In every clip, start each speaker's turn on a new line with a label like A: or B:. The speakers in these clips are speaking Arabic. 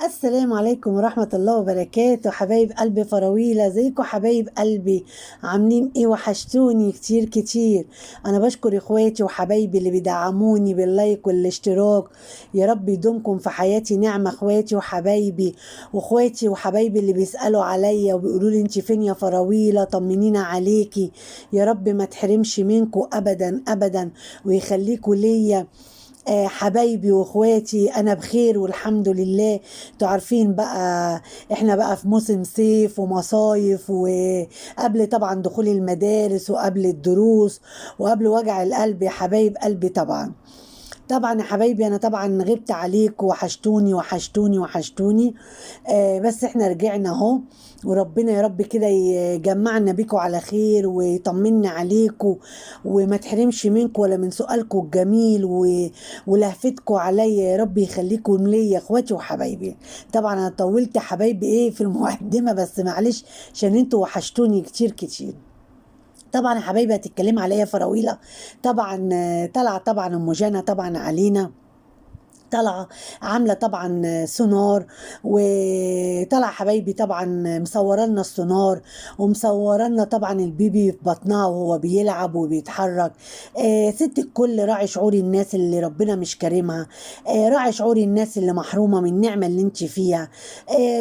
A: السلام عليكم ورحمة الله وبركاته، حبايب قلبي فراويلة. ازيكم حبايب قلبي؟ عاملين ايه؟ وحشتوني كتير كتير. انا بشكر اخواتي وحبايبي اللي بيدعموني باللايك والاشتراك. يا رب يدومكم في حياتي نعمة اخواتي وحبايبي. واخواتي وحبايبي اللي بيسألوا عليا وبيقولوا لي انت فين يا فراويلة، طمنينا عليكي. يا رب ما تحرمش منكم ابدا ابدا، ويخليكوا ليا. حبايبي واخواتي، انا بخير والحمد لله. انتوا عارفين بقى، احنا بقى في موسم صيف ومصايف، وقبل طبعا دخول المدارس وقبل الدروس وقبل وجع القلب يا حبايب قلبي. طبعا يا حبايبي، انا طبعا غبت عليكم، وحشتوني وحشتوني وحشتوني. بس احنا رجعنا اهو. وربنا يا رب كده يجمعنا بيكم على خير ويطمنا عليكم، وما تحرمش منكم ولا من سؤالكم الجميل ولهفتكم عليا. يا رب يخليكم ليا اخواتي وحبايبي. طبعا انا طولت حبايبي ايه في المقدمه، بس معلش عشان انتوا وحشتوني كتير كتير. طبعا يا حبايبي هتتكلم عليا فراويله. طبعا طلع طبعا ام جانا طبعا علينا، طالعه عامله طبعا سونار. وطلع حبايبي طبعا مصوره لنا السونار، ومصوره لنا طبعا البيبي في بطنها وهو بيلعب وبيتحرك. ست الكل، راعي شعور الناس اللي ربنا مش كارمها. راعي شعور الناس اللي محرومه من النعمه اللي انت فيها.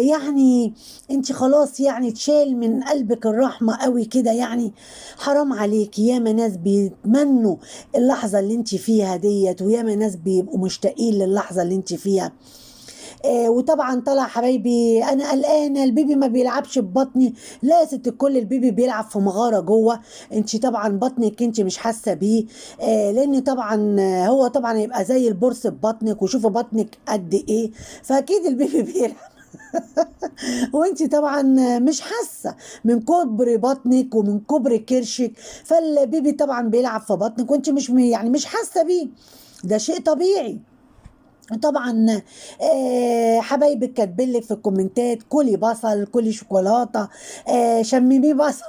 A: يعني انت خلاص يعني تشال من قلبك الرحمه قوي كده يعني. حرام عليك، ياما ناس بيتمنوا اللحظة اللي انت فيها ديت، وياما ناس بيبقوا مشتاقين للحظة اللي انت فيها. وطبعا طلع حبايبي انا قلقانه البيبي ما بيلعبش ببطني. لا يا ست الكل، البيبي بيلعب في مغاره جوه. انت طبعا بطنك انت مش حاسه بيه. لان طبعا هو طبعا يبقى زي البرص ببطنك، وشوفوا بطنك قد ايه. فاكيد البيبي بيلعب وانت طبعا مش حاسه من كبر بطنك ومن كبر كرشك. فالبيبي طبعا بيلعب في بطنك وانت مش يعني مش حاسه بيه. ده شيء طبيعي. طبعا حبايبك كاتبين لك في الكومنتات كلي بصل، كلي شوكولاته، شممي بصل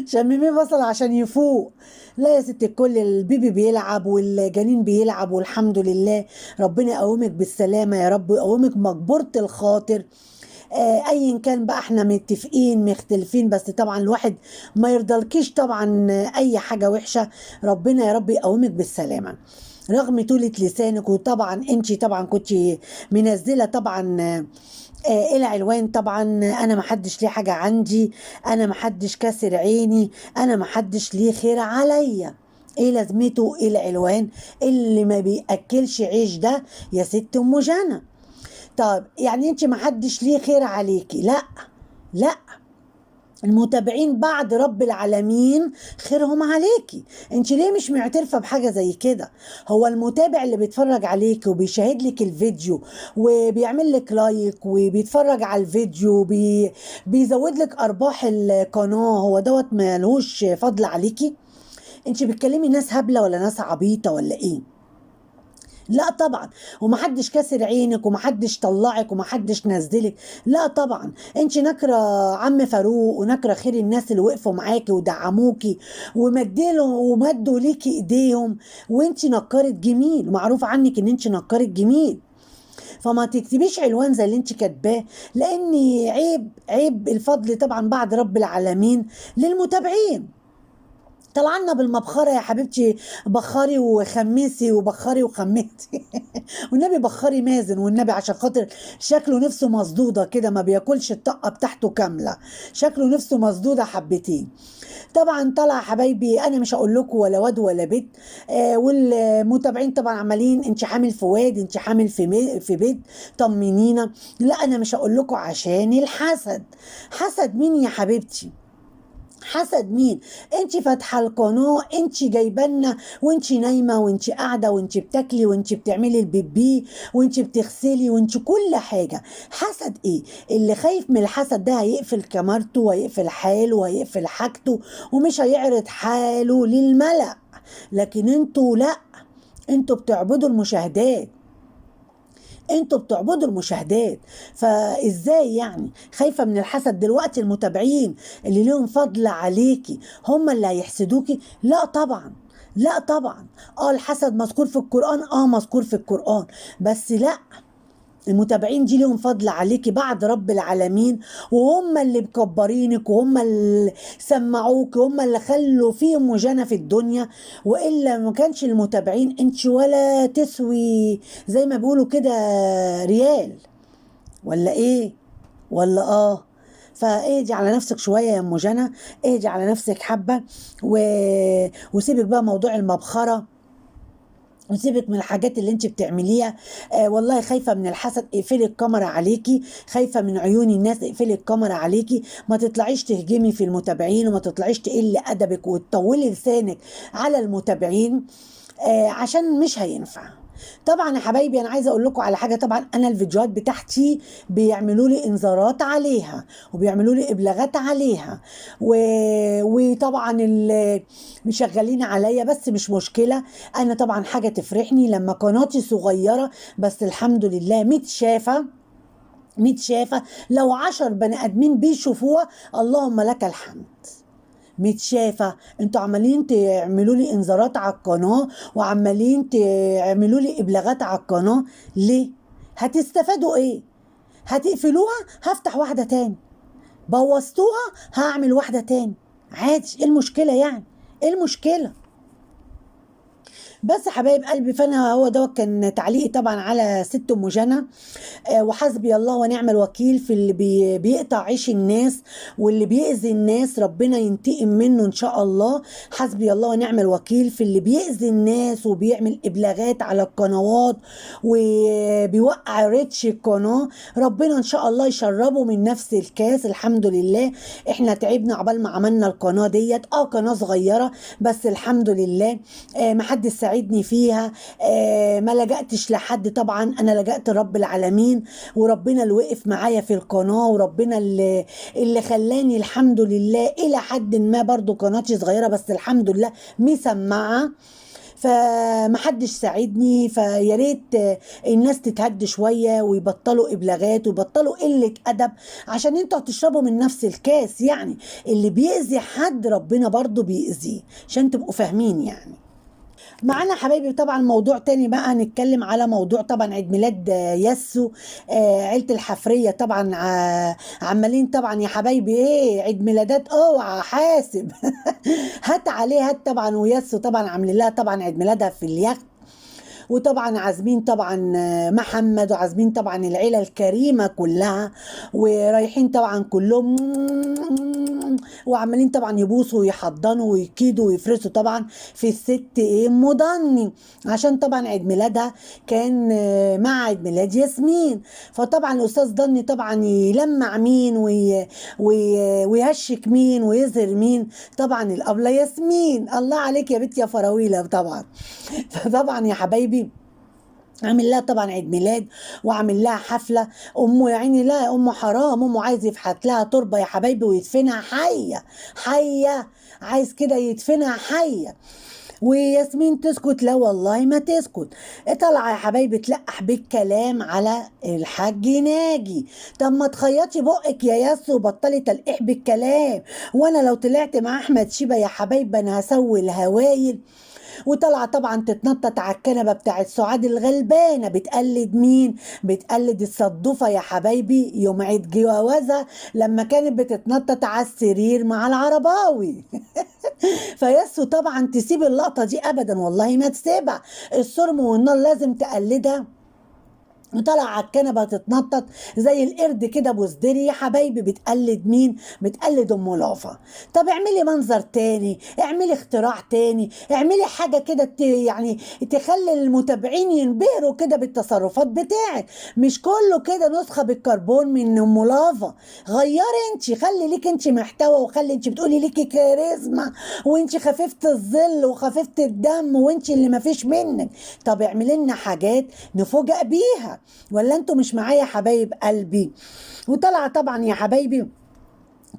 A: شممي بصل عشان يفوق. لا يا ست الكل، البيبي بيلعب والجنين بيلعب والحمد لله. ربنا يقومك بالسلامه يا رب، ويقومك مجبوره الخاطر. ايا كان بقى، احنا متفقين مختلفين، بس طبعا الواحد ما يرضلكيش طبعا اي حاجه وحشه. ربنا يا رب يقومك بالسلامه رغم طولة لسانك. وطبعا انت طبعا كنت منزله طبعا العنوان. طبعا انا محدش ليه حاجه عندي، انا محدش كاسر عيني، انا محدش ليه خير عليا. ايه لازمته ايه العنوان اللي ما بياكلش عيش ده يا ست ام جنى؟ طب يعني انت محدش ليه خير عليكي؟ لا، لا. المتابعين بعد رب العالمين خيرهم عليكي. انت ليه مش معترفة بحاجة زي كده؟ هو المتابع اللي بيتفرج عليك وبيشاهد لك الفيديو وبيعمل لك لايك وبيتفرج على الفيديو بيزود لك ارباح القناة، هو دوت ملهوش فضل عليكي؟ انت بتكلمي ناس هبلة ولا ناس عبيطة ولا ايه؟ لا طبعا. ومحدش كاسر عينك ومحدش طلعك ومحدش نزلك. لا طبعا. انت نكره عم فاروق ونكره خير الناس اللي وقفوا معاكي ودعموكي ومديلهم ومدوا ليكي ايديهم. وانت نكرة جميل، معروف عنك ان انت نكرة جميل. فما تكتبيش عنوان زي اللي انت كاتباه، لان عيب عيب. الفضل طبعا بعد رب العالمين للمتابعين. طلعنا بالمبخرة يا حبيبتي، بخري وخمسي وبخري وخمسي والنبي بخري مازن والنبي، عشان خاطر شكله نفسه مصدودة كده، ما بياكلش الطاقة بتاعته كاملة. شكله نفسه مصدودة حبتين. طبعا طلع حبايبي، انا مش هقول لكم ولا واد ولا بيت. والمتابعين طبعا عمالين انت حامل في واد، انت حامل في بيت، طمنينا. لا انا مش هقول لكم عشان الحسد. حسد مين يا حبيبتي؟ حسد مين؟ انت فاتحه القناه، انت جايبانا وانت نايمه وانت قاعده وانت بتاكلي وانت بتعملي البيبي وانت بتغسلي وانت كل حاجه. حسد ايه؟ اللي خايف من الحسد ده هيقفل كاميرته وهيقفل حاله وهيقفل حاجته ومش هيعرض حاله للملأ. لكن انتوا لا، انتوا بتعبدوا المشاهدات. انتوا بتعبدوا المشاهدات. فازاي يعني خايفة من الحسد؟ دلوقتي المتابعين اللي لهم فضل عليكي هم اللي هيحسدوكي؟ لا طبعا. لا طبعا. الحسد مذكور في القرآن، مذكور في القرآن، بس لا. المتابعين دي لهم فضل عليكي بعد رب العالمين، وهم اللي مكبرينك، وهم اللي سمعوك، وهم اللي خلوا فيهم وجنة في الدنيا. والا ما كانش المتابعين انت ولا تسوي زي ما بيقولوا كده ريال، ولا ايه؟ ولا فاهدي على نفسك شويه يا ام جنى، اهدي على نفسك حبه و... وسيبك بقى موضوع المبخره، وسيبك من الحاجات اللي انت بتعمليها. والله خايفه من الحسد، اقفلي الكاميرا عليكي، خايفه من عيون الناس، اقفلي الكاميرا عليكي، ما تطلعيش تهجمي في المتابعين، وما تطلعيش تقلي ادبك وتطولي لسانك على المتابعين، عشان مش هينفع. طبعا يا حبايبي انا عايزه اقول لكم على حاجه، طبعا انا الفيديوهات بتاعتي بيعملوا لي انذارات عليها، وبيعملوا لي ابلاغات عليها، و... وطبعا مشغلين عليا، بس مش مشكله. انا طبعا حاجه تفرحني لما قناتي صغيره بس الحمد لله متشافه، متشافه، لو 10 بني ادمين بيشوفوها اللهم لك الحمد. متشافه. انتوا عمالين تعملوا لي انذارات على القناه، وعمالين تعملوا لي ابلاغات على القناه، ليه؟ هتستفادوا ايه؟ هتقفلوها هفتح واحده تاني، بوظتوها هعمل واحده تاني، عادي، ايه المشكله يعني؟ ايه المشكله؟ بس حبايب قلبي، فانا هو ده كان تعليقي طبعا على ست ام جنى. وحسبي الله ونعم الوكيل في اللي بيقطع عيش الناس، واللي بيأذي الناس ربنا ينتقم منه ان شاء الله. حسبي الله ونعم الوكيل في اللي بيأذي الناس وبيعمل ابلاغات على القنوات وبيوقع ريتش القناه، ربنا ان شاء الله يشربه من نفس الكاس. الحمد لله احنا تعبنا عبال ما عملنا القناه ديت، قناه صغيره بس الحمد لله. محدش ساعدني فيها، ما لجأتش لحد، طبعا انا لجأت رب العالمين، وربنا اللي وقف معايا في القناه، وربنا اللي خلاني الحمد لله الى حد ما، برضو قناتي صغيره بس الحمد لله مسمعه. فمحدش ساعدني، فيا ريت الناس تتهد شويه ويبطلوا ابلاغات ويبطلوا قله ادب، عشان انتوا هتشربوا من نفس الكاس. يعني اللي بيأذي حد ربنا برضو بيأذيه، عشان تبقوا فاهمين يعني. معانا حبايبي طبعا موضوع تاني بقى، هنتكلم على موضوع طبعا عيد ميلاد ياسو. عيلة الحفرية طبعا عمالين طبعا يا حبايبي ايه عيد ميلادات، اوعى حاسب هات عليه هات طبعا، وياسو طبعا عاملين لها طبعا عيد ميلادها في اليخت، وطبعا عازمين طبعا محمد، وعازمين طبعا العيله الكريمه كلها، ورايحين طبعا كلهم وعمالين طبعا يبوسوا ويحضنوا ويكيدوا ويفرسوا طبعا في الست ام ضني، عشان طبعا عيد ميلادها كان مع عيد ميلاد ياسمين. فطبعا الاستاذ ضني طبعا يلمع مين ويهشك مين ويظهر مين؟ طبعا الابله ياسمين. الله عليك يا بنت يا فراويله طبعا فطبعا يا حبايبي عامل لها طبعا عيد ميلاد، وعامل لها حفله. امه يا عيني، لا يا امه حرام، امه عايز يفحت لها تربه يا حبايبي ويدفنها حيه، حيه، عايز كده يدفنها حيه. وياسمين تسكت؟ لا والله ما تسكت. طالعه يا حبايبي تلقح بالكلام على الحاج ناجي. طب ما تخيطي بقك يا ياسو وبطلي تلقيح بالكلام، وانا لو طلعت مع احمد شيبه يا حبايبي انا هسوي الهوايل. وطالعه طبعا تتنطط على الكنبه بتاعت سعاد الغلبانه، بتقلد مين؟ بتقلد الصدوفه يا حبايبي يوم عيد جوازها لما كانت بتتنطط على السرير مع العرباوي فياسو طبعا تسيب اللقطه دي ابدا، والله ما تسيبها، الصرم والنار لازم تقلدها. وطلع على الكنبه تتنطط زي القرد كده بوزدري يا حبايبي. بتقلد مين؟ بتقلد ام لافا. طب اعملي منظر تاني، اعملي اختراع تاني، اعملي حاجه كده يعني تخلي المتابعين ينبهروا كده بالتصرفات بتاعك، مش كله كده نسخه بالكربون من ام لافا. غيري انت، خلي ليك انت محتوى، وخلي انت بتقولي ليكي كاريزما، وانت خفيفه الظل وخفيفه الدم، وانت اللي مفيش منك. طب اعملي لنا حاجات نفوجئ بيها، ولا انتوا مش معايا حبايب قلبي؟ وطلع طبعا يا حبايبي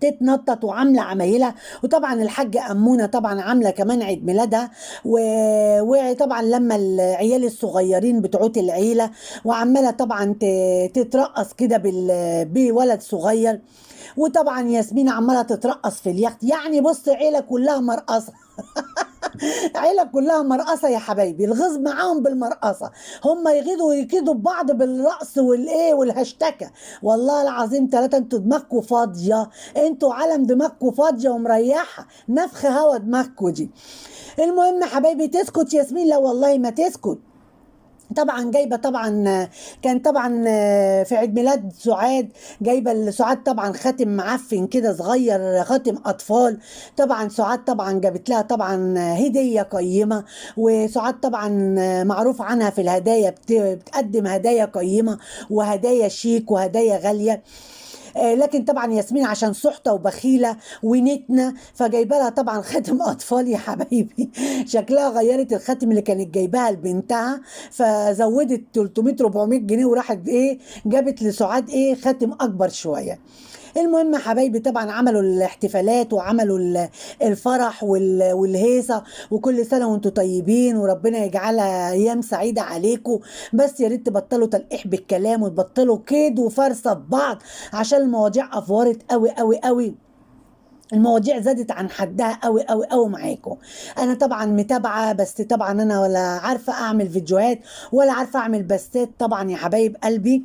A: تتنطط وعامله عمايلها. وطبعا الحاجه امونه طبعا عامله كمان عيد ميلادها، وطبعا لما العيال الصغيرين بتوعت العيله، وعماله طبعا تترقص كده بولد صغير. وطبعا ياسمين عماله تترقص في اليخت، يعني بص عيله كلها مرقصه عيلة كلها مرقصة يا حبايبي، الغيظ معاهم بالمرقصة، هم يغيظوا ويكيدوا ببعض بالرقص والايه والهشتكة. والله العظيم ثلاثة، انتوا دماغكوا فاضية، انتوا عالم دماغكوا فاضية ومريحة، نفخ هوا دماغكوا دي. المهم يا حبايبي، تسكت ياسمين؟ لا والله ما تسكت. طبعا جايبه طبعا، كان طبعا في عيد ميلاد سعاد، جايبه لسعاد طبعا خاتم معفن كده صغير، خاتم اطفال. طبعا سعاد طبعا جابت لها طبعا هديه قيمه، وسعاد طبعا معروف عنها في الهدايا بتقدم هدايا قيمه وهدايا شيك وهدايا غاليه. لكن طبعا ياسمين عشان سحتة وبخيلة ونتنة، فجايبه لها طبعا خاتم اطفال يا حبايبي. شكلها غيرت الخاتم اللي كانت جايباها لبنتها، فزودت 300 400 جنيه وراحت ايه جابت لسعاد ايه خاتم اكبر شويه. المهم يا حبايبي، طبعا عملوا الاحتفالات وعملوا الفرح والهيصه، وكل سنه وانتم طيبين وربنا يجعلها ايام سعيده عليكم. بس يا ريت تبطلوا تلقيح بالكلام وتبطلوا كيد وفرصه في بعض، عشان المواضيع افورت قوي قوي قوي. المواضيع زادت عن حدها قوي قوي قوي معاكم. انا طبعا متابعه، بس طبعا انا ولا عارفه اعمل فيديوهات ولا عارفه اعمل بثات طبعا يا حبايب قلبي.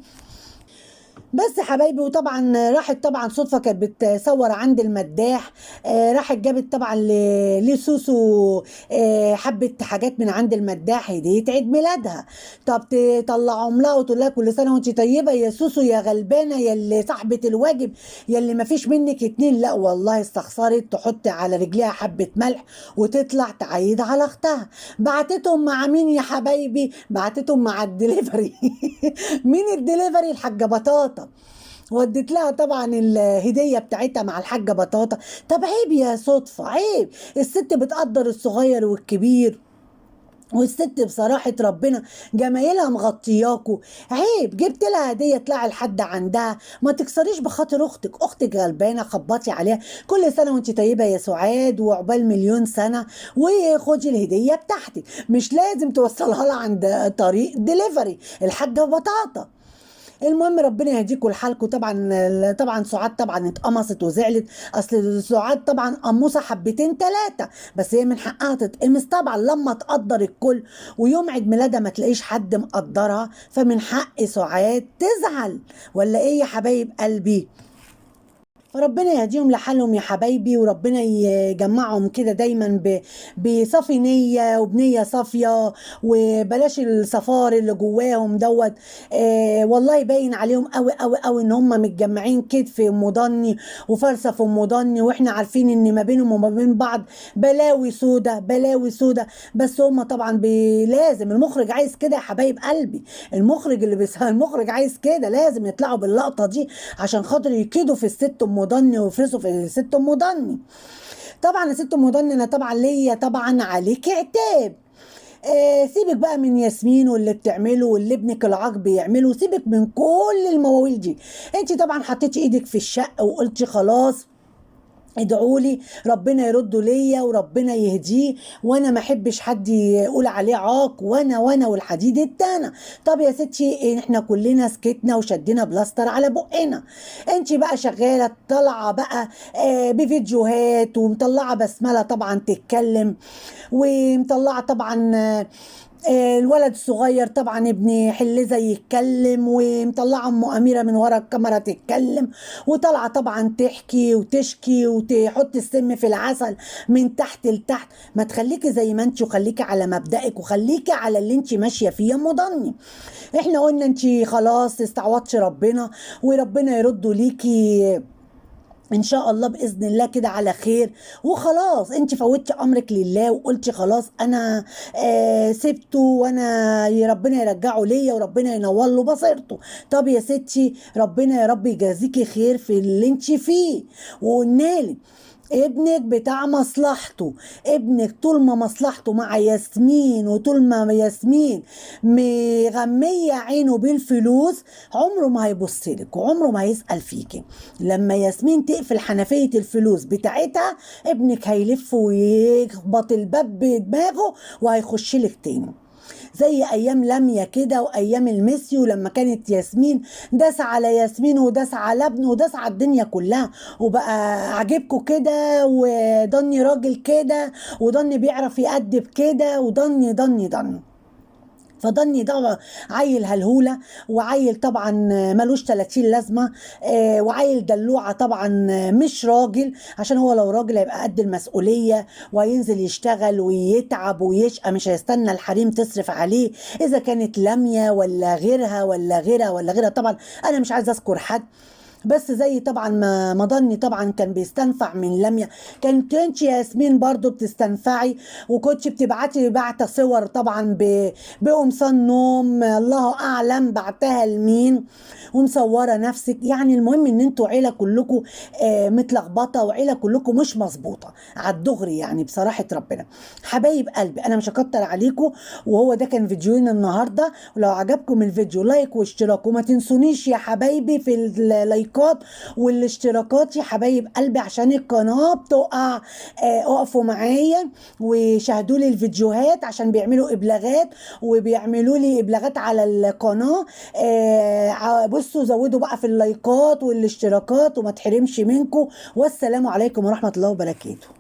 A: بس يا حبايبي، وطبعا راحت طبعا صدفه كانت بتصور عند المداح، راحت جابت طبعا لسوسو حبه حاجات من عند المداح، هديه عيد ميلادها. طب تطلعهم لها وتقول لها كل سنه وانت طيبه يا سوسو يا غلبانه يا اللي صاحبه الواجب يا اللي ما فيش منك اتنين؟ لا والله، استخسرت تحط على رجليها حبه ملح وتطلع تعيد على اختها. بعتتهم مع مين يا حبايبي؟ بعتتهم مع الدليفري. مين الدليفري؟ الحاجه بطاطا. ودت لها طبعا الهديه بتاعتها مع الحاجه بطاطا. طب عيب يا صدفه، عيب. الست بتقدر الصغير والكبير، والست بصراحة ربنا جمايلها مغطياكوا. عيب جبت لها هدية طلع لحد عندها، ما تكسريش بخاطر اختك، اختك غلبانة، خبطي عليها كل سنة وانت طيبة يا سعاد وعقبال مليون سنة، وخدي الهدية بتاعتك. مش لازم توصلها لها عند طريق دليفري الحاجة بطاطا. المهم ربنا يهديكوا لحالكم. طبعا سعاد طبعا اتقمصت وزعلت، اصل سعاد طبعا قموصه حبتين ثلاثه، بس هي من حقها تتقمص طبعا لما تقدر الكل، ويوم عيد ميلادها ما تلاقيش حد مقدرها، فمن حق سعاد تزعل. ولا ايه يا حبايب قلبي؟ ربنا يهديهم لحالهم يا حبايبي، وربنا يجمعهم كده دايما بصافي نية وبنية صافية، وبلاش الصفار اللي جواهم دوت. والله باين عليهم قوي قوي قوي ان هم متجمعين كتف مضني وفلسفة مضني، واحنا عارفين ان ما بينهم وما بين بعض بلاوي سودة بلاوي سودة. بس هم طبعا لازم، المخرج عايز كده يا حبايب قلبي، المخرج المخرج عايز كده، لازم يطلعوا باللقطة دي عشان خاطر يكيدوا في الست ام ضني ويفرسوا في الست ام ضني. طبعا يا ست ام ضني، انا طبعا ليا طبعا عليك عتاب. سيبك بقى من ياسمين واللي بتعمله واللي ابنك العاق بيعمله، سيبك من كل المواويل دي. انت طبعا حطيتي ايدك في الشق وقلتي خلاص ادعوا لي ربنا يرده ليا وربنا يهديه، وانا ما احبش حد يقول عليه عاق، وانا والحديد التانى. طب يا ستي احنا كلنا سكتنا وشدينا بلاستر على بقنا. انت بقى شغاله طالعه بقى بفيديوهات، ومطلعه بسمله طبعا تتكلم، ومطلعه طبعا الولد الصغير طبعا ابن حلزة يتكلم، ومطلعه ام اميره من ورا الكاميرا تتكلم، وطالعه طبعا تحكي وتشكي وتحط السم في العسل من تحت لتحت. ما تخليكي زي ما انت، وخليكي على مبدأك، وخليكي على اللي انت ماشيه فيه يا مضني. احنا قلنا انت خلاص استعوضتي ربنا، وربنا يرده ليكي ان شاء الله باذن الله كده على خير. وخلاص انت فوتي امرك لله وقلتي خلاص انا سبته، وانا ربنا يرجعه ليا وربنا ينور له بصيرته. طب يا ستي ربنا يا رب يجازيكي خير في اللي انت فيه. وقلنالك ابنك بتاع مصلحته، ابنك طول ما مصلحته مع ياسمين، وطول ما ياسمين مغمية عينه بالفلوس، عمره ما هيبصلك وعمره ما هيسأل فيكي. لما ياسمين تقفل حنفية الفلوس بتاعتها، ابنك هيلف ويخبط الباب بدماغه وهيخش لك تاني. زي ايام لميا كده وايام الميسيو لما كانت ياسمين داس على ياسمين وداس على ابن وداس على الدنيا كلها، وبقى عاجبكم كده، وضني راجل كده، وضني بيعرف يأدب كده، وضني فضني ده عيل هلهولة، وعيل طبعا ملوش 30 لازمة، وعيل دلوعة طبعا، مش راجل، عشان هو لو راجل هيبقى قد المسؤولية وهينزل يشتغل ويتعب ويشقى، مش هيستنى الحريم تصرف عليه إذا كانت لمية ولا غيرها ولا غيرها ولا غيرها. طبعا أنا مش عايزة أذكر حد، بس زي طبعا ما ضني طبعا كان بيستنفع من لميا، كانت انت يا ياسمين برضو بتستنفعي، وكنتش بتبعتي بعت صور طبعا بقمصان نوم الله اعلم بعتها لمين، ومصوره نفسك. يعني المهم ان انتوا عيله كلكم متلخبطه، وعيله كلكم مش مظبوطه على الدغري يعني بصراحه ربنا. حبايب قلبي انا مش هكتر عليكم، وهو ده كان فيديونا النهارده، ولو عجبكم الفيديو لايك واشتراك، وما تنسونيش يا حبايبي في اللايكات والاشتراكات يا حبايب قلبي عشان القناه بتقع. اقفوا معايا وشاهدوا لي الفيديوهات عشان بيعملوا ابلاغات، وبيعملوا لي ابلاغات على القناه. بصوا زودوا بقى في اللايكات والاشتراكات، وما تحرمش منكم. والسلام عليكم ورحمه الله وبركاته.